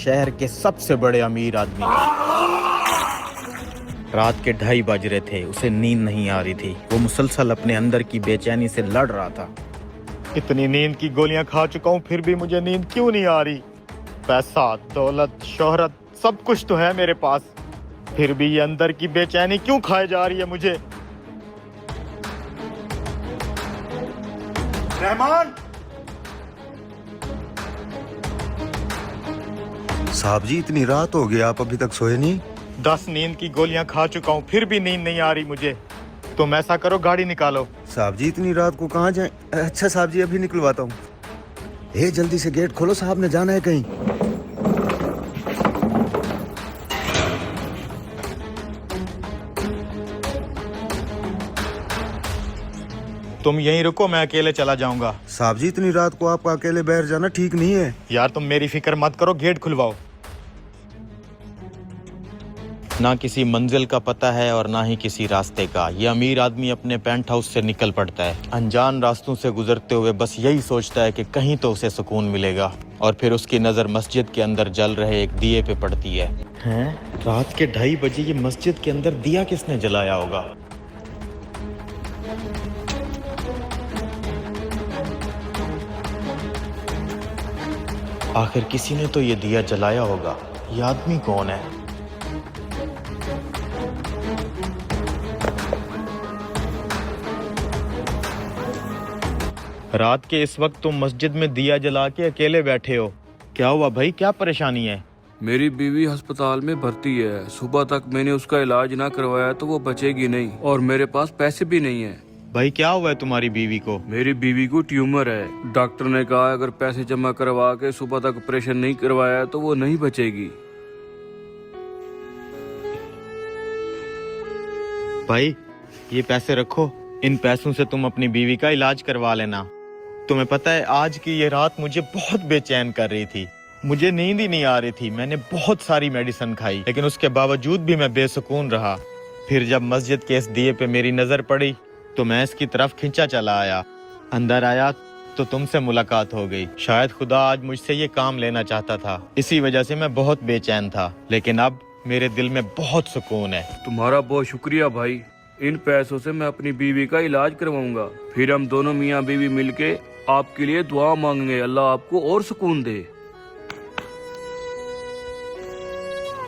शहर के सबसे बड़े अमीर आदमी का। रात के 2:30 बज रहे थे, उसे नींद नहीं आ रही थी। वो मुसलसल अपने अंदर की बेचैनी से लड़ रहा था। इतनी नींद की गोलियां खा चुका हूँ, फिर भी मुझे नींद क्यों नहीं आ रही? पैसा, दौलत, शोहरत, सब कुछ तो है मेरे पास, फिर भी ये अंदर की बेचैनी क्यों खाए जा रही है मुझे? रहमान! साहब जी, इतनी रात हो गई, आप अभी तक सोए नहीं? 10 नींद की गोलियां खा चुका हूँ, फिर भी नींद नहीं आ रही मुझे। तुम ऐसा करो, गाड़ी निकालो। साहब जी, इतनी रात को कहाँ जाएं? अच्छा साहब जी, अभी निकलवाता हूँ। जल्दी से गेट खोलो, साहब ने जाना है कहीं। तुम यहीं रुको, मैं अकेले चला जाऊंगा। साहब जी, इतनी रात को आपका अकेले बाहर जाना ठीक नहीं है। यार तुम मेरी फिक्र मत करो, गेट खुलवाओ। ना किसी मंजिल का पता है और ना ही किसी रास्ते का। ये अमीर आदमी अपने पेंट हाउस से निकल पड़ता है, अनजान रास्तों से गुजरते हुए बस यही सोचता है कि कहीं तो उसे सुकून मिलेगा। और फिर उसकी नजर मस्जिद के अंदर जल रहे एक दिए पे पड़ती है। हैं? रात के 2:30 बजे ये मस्जिद के अंदर दिया किसने जलाया होगा? आखिर किसी ने तो ये दिया जलाया होगा। ये आदमी कौन है? रात के इस वक्त तुम मस्जिद में दिया जला के अकेले बैठे हो। क्या हुआ भाई, क्या परेशानी है? मेरी बीवी अस्पताल में भर्ती है। सुबह तक मैंने उसका इलाज ना करवाया तो वो बचेगी नहीं, और मेरे पास पैसे भी नहीं है। भाई क्या हुआ है तुम्हारी बीवी को? मेरी बीवी को ट्यूमर है। डॉक्टर ने कहा अगर पैसे जमा करवा के सुबह तक ऑपरेशन नहीं करवाया तो वो नहीं बचेगी। भाई ये पैसे रखो, इन पैसों से तुम अपनी बीवी का इलाज करवा लेना। तुम्हें पता है आज की ये रात मुझे बहुत बेचैन कर रही थी, मुझे नींद ही नहीं आ रही थी। मैंने बहुत सारी मेडिसिन खाई, लेकिन उसके बावजूद भी मैं बेसुकून रहा। फिर जब मस्जिद के इस दिए पे मेरी नजर पड़ी तो मैं इसकी तरफ खिंचा चला आया। अंदर आया तो तुमसे मुलाकात हो गई। शायद खुदा आज मुझसे ये काम लेना चाहता था, इसी वजह से मैं बहुत बेचैन था, लेकिन अब मेरे दिल में बहुत सुकून है। तुम्हारा बहुत शुक्रिया भाई। इन पैसों से मैं अपनी बीवी का इलाज करवाऊंगा। फिर हम दोनों मियाँ बीवी मिलके आपके लिए दुआ मांगेंगे, अल्लाह आपको और सुकून दे।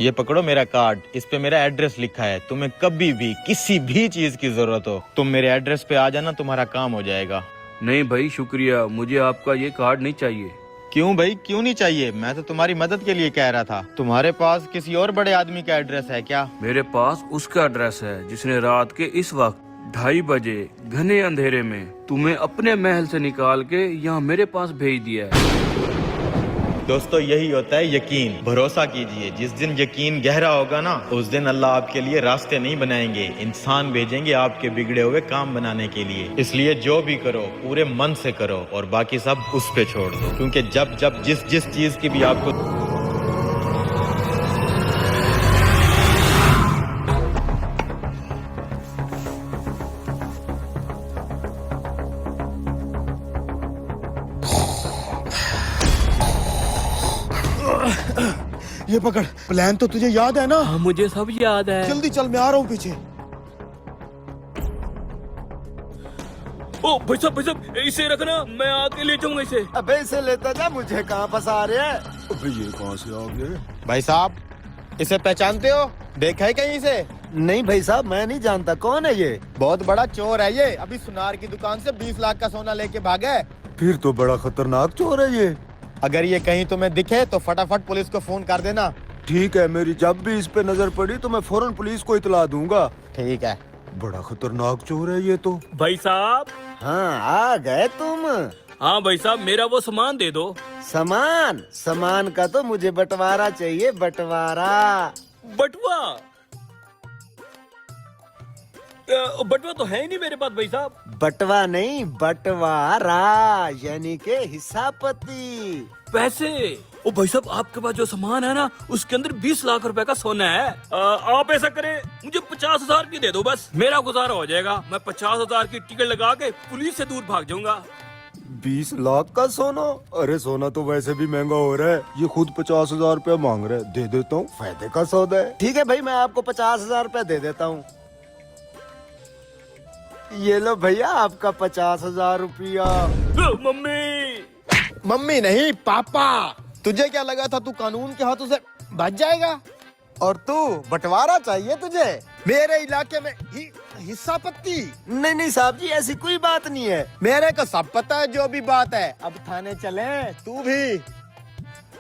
ये पकड़ो मेरा कार्ड, इस पे मेरा एड्रेस लिखा है। तुम्हें कभी भी किसी भी चीज की जरूरत हो, तुम मेरे एड्रेस पे आ जाना, तुम्हारा काम हो जाएगा। नहीं भाई शुक्रिया, मुझे आपका ये कार्ड नहीं चाहिए। क्यों भाई, क्यों नहीं चाहिए? मैं तो तुम्हारी मदद के लिए कह रहा था। तुम्हारे पास किसी और बड़े आदमी का एड्रेस है क्या? मेरे पास उसका एड्रेस है जिसने रात के इस वक्त 2:30 बजे घने अंधेरे में तुम्हें अपने महल से निकाल के यहाँ मेरे पास भेज दिया है। दोस्तों यही होता है यकीन। भरोसा कीजिए, जिस दिन यकीन गहरा होगा ना, उस दिन अल्लाह आपके लिए रास्ते नहीं बनाएंगे, इंसान भेजेंगे आपके बिगड़े हुए काम बनाने के लिए। इसलिए जो भी करो पूरे मन से करो और बाकी सब उस पे छोड़ दो, क्योंकि जब जब जिस चीज की भी आपको ये पकड़, प्लान तो तुझे याद है ना? हाँ, मुझे सब याद है। जल्दी चल, मैं आ रहा हूँ पीछे। ओ भाई साहब इसे रखना, मैं आके ले जाऊंगा इसे। अबे इसे लेता जा, मुझे कहाँ फंसा रहे हैं? अबे ये कहाँ से आ गए? भाई साहब इसे पहचानते हो? देखा है कहीं इसे? नहीं भाई साहब, मैं नहीं जानता। कौन है ये? बहुत बड़ा चोर है ये, अभी सुनार की दुकान से 20 लाख का सोना लेके भागा है। फिर तो बड़ा खतरनाक चोर है ये। अगर ये कहीं तुम्हें दिखे तो फटाफट पुलिस को फोन कर देना। ठीक है, मेरी जब भी इस पे नजर पड़ी तो मैं फौरन पुलिस को इतला दूंगा। ठीक है। बड़ा खतरनाक चोर है ये तो। भाई साहब। हाँ, आ गए तुम? हाँ भाई साहब, मेरा वो सामान दे दो। सामान का तो मुझे बंटवारा चाहिए, बंटवारा। बटुआ? बटुआ तो है ही नहीं मेरे पास भाई साहब। बटवा नहीं, बंटवारा, यानी के हिस्सापति। पैसे? ओ भाई साहब, आपके पास जो सामान है ना उसके अंदर 20 लाख रुपए का सोना है। आप ऐसा करें, मुझे 50,000 की दे दो, बस मेरा गुजारा हो जाएगा। मैं 50,000 की टिकट लगा के पुलिस से दूर भाग जाऊंगा। 20 लाख का सोना? अरे सोना तो वैसे भी महंगा हो रहा है, ये खुद 50,000 रुपया मांग रहे हैं। दे देता हूँ, फायदे का सौदा है। ठीक है भाई, मैं आपको 50,000 रुपया दे देता हूँ। ये लो भैया आपका 50,000 रुपया। मम्मी। मम्मी नहीं, पापा। तुझे क्या लगा था तू कानून के हाथों से बच जाएगा? और तू बंटवारा चाहिए तुझे मेरे इलाके में हिस्सा पत्ती? नहीं नहीं साहब जी, ऐसी कोई बात नहीं है। मेरे को सब पता है जो भी बात है। अब थाने चले, तू भी।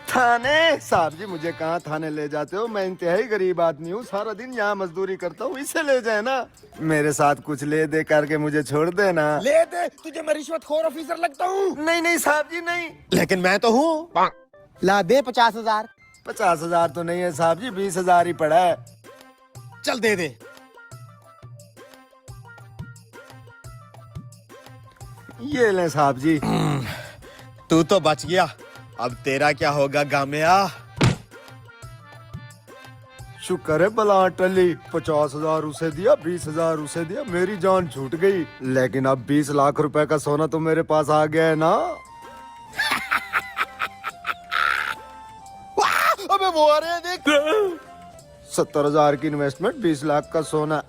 थाने? साहब जी मुझे कहाँ थाने ले जाते हो, मैं इंतहाई गरीब आदमी हूँ, सारा दिन यहाँ मजदूरी करता हूँ, इसे ले जाए ना। मेरे साथ कुछ ले दे करके मुझे छोड़ देना। ले दे, तुझे मैं रिश्वतखोर ऑफिसर लगता हूँ? नहीं नहीं साहब जी नहीं। लेकिन मैं तो हूँ। ला दे 50,000। 50,000 तो नहीं है साहब जी, 20,000 ही पड़ा है। चल दे दे। ये ले साहब जी। तू तो बच गया, अब तेरा क्या होगा गामिया? शुक्र है बला टली। 50,000 उसे दिया, 20,000 उसे दिया, मेरी जान छूट गई। लेकिन अब 20 लाख रुपए का सोना तो मेरे पास आ गया है ना। अबे वो आ रहे हैं, देख। 70,000 की इन्वेस्टमेंट, 20 लाख का सोना।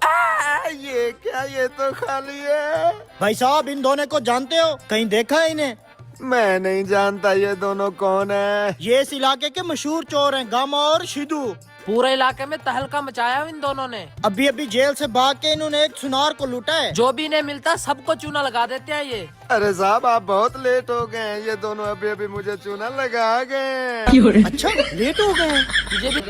ये क्या, ये तो खाली है। भाई साहब, इन दोनों को जानते हो? कहीं देखा है इन्हें? मैं नहीं जानता ये दोनों कौन है। ये इस इलाके के मशहूर चोर हैं, गामा और शिदू। पूरे इलाके में तहलका मचाया इन दोनों ने। अभी अभी जेल से भाग के इन्होंने एक सुनार को लूटा है। जो भी इन्हें मिलता सबको चूना लगा देते हैं ये। अरे साहब आप बहुत लेट हो गए हैं, ये दोनों अभी अभी मुझे चूना लगा गए। अच्छा, लेट हो गए हैं। तुझे भी